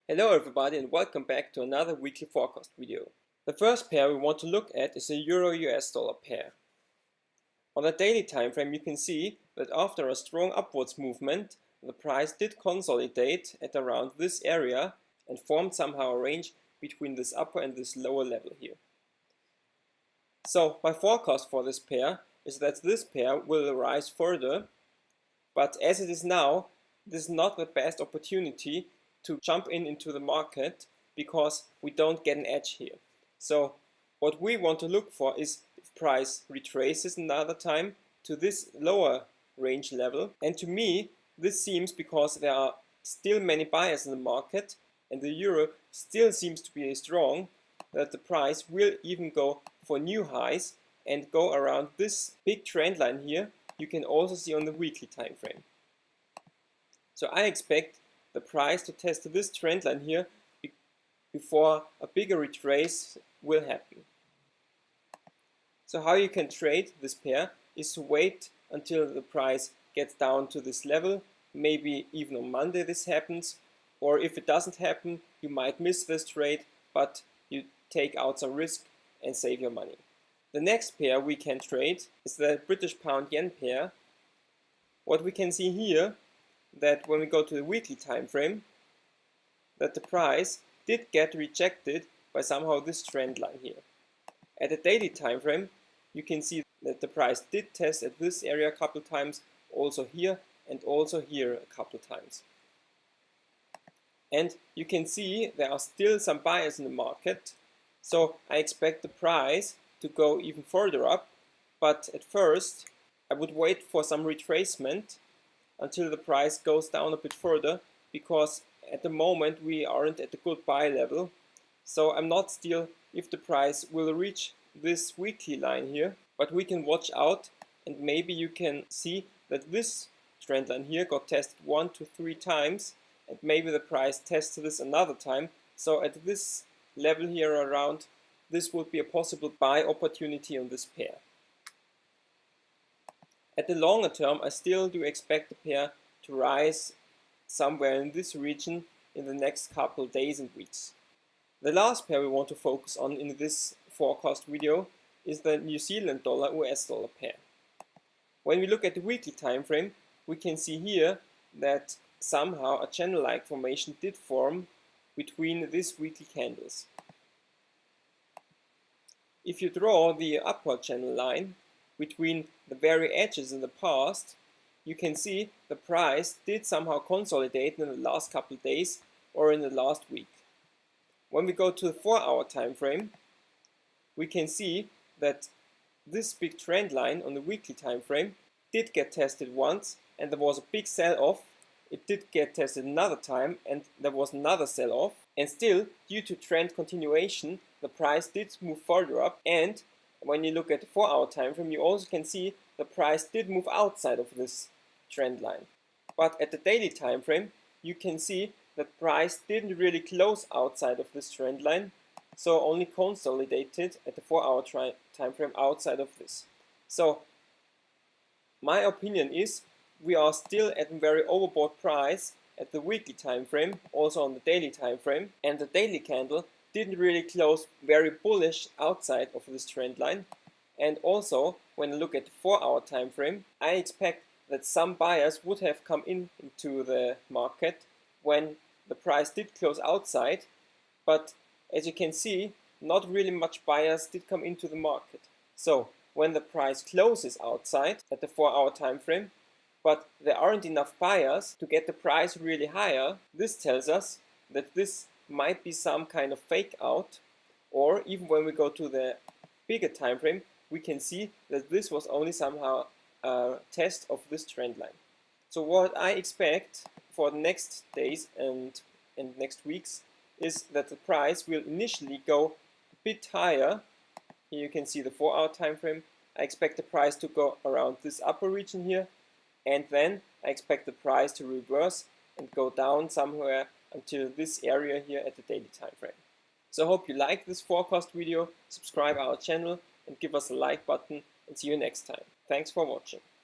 Hello everybody and welcome back to another weekly forecast video. The first pair we want to look at is the Euro-US dollar pair. On a daily time frame you can see that after a strong upwards movement the price did consolidate at around this area and formed somehow a range between this upper and this lower level here. So my forecast for this pair is that this pair will rise further, but as it is now, this is not the best opportunity to jump into the market because we don't get an edge here. So what we want to look for is if price retraces another time to this lower range level. And to me, this seems because there are still many buyers in the market and the euro still seems to be strong, that the price will even go for new highs and go around this big trend line here. You can also see on the weekly time frame. So I expect the price to test this trend line here before a bigger retrace will happen. So how you can trade this pair is to wait until the price gets down to this level. Maybe even on Monday this happens, or if it doesn't happen you might miss this trade, but you take out some risk and save your money. The next pair we can trade is the British pound yen pair. What we can see here, that when we go to the weekly time frame, that the price did get rejected by somehow this trend line here. At the daily time frame you can see that the price did test at this area a couple times, also here and also here a couple times. And you can see there are still some buyers in the market, so I expect the price to go even further up, but at first I would wait for some retracement until the price goes down a bit further, because at the moment we aren't at the good buy level. So I'm not still if the price will reach this weekly line here, but we can watch out, and maybe you can see that this trend line here got tested 1 to 3 times, and maybe the price tests this another time. So at this level here around, this would be a possible buy opportunity on this pair. At the longer term, I still do expect the pair to rise somewhere in this region in the next couple days and weeks. The last pair we want to focus on in this forecast video is the New Zealand dollar US dollar pair. When we look at the weekly time frame, we can see here that somehow a channel-like formation did form between these weekly candles. If you draw the upward channel line between the very edges in the past, you can see the price did somehow consolidate in the last couple of days or in the last week. When we go to the 4-hour time frame, we can see that this big trend line on the weekly time frame did get tested once and there was a big sell-off. It did get tested another time and there was another sell-off, and still, due to trend continuation, the price did move further up. And when you look at the 4-hour time frame, you also can see the price did move outside of this trend line. But at the daily time frame, you can see that price didn't really close outside of this trend line, so only consolidated at the 4-hour time frame outside of this. So my opinion is we are still at a very overbought price at the weekly time frame, also on the daily time frame, and the daily candle didn't really close very bullish outside of this trend line. And also when I look at the 4-hour time frame, I expect that some buyers would have come into the market when the price did close outside, but as you can see, not really much buyers did come into the market. So when the price closes outside at the 4-hour time frame, but there aren't enough buyers to get the price really higher, this tells us that this might be some kind of fake out, or even when we go to the bigger time frame, we can see that this was only somehow a test of this trend line. So what I expect for the next days and next weeks is that the price will initially go a bit higher. Here you can see the 4-hour time frame. I expect the price to go around this upper region here, and then I expect the price to reverse and go down somewhere until this area here at the daily time frame. So I hope you like this forecast video, subscribe our channel and give us a like button, and see you next time. Thanks for watching.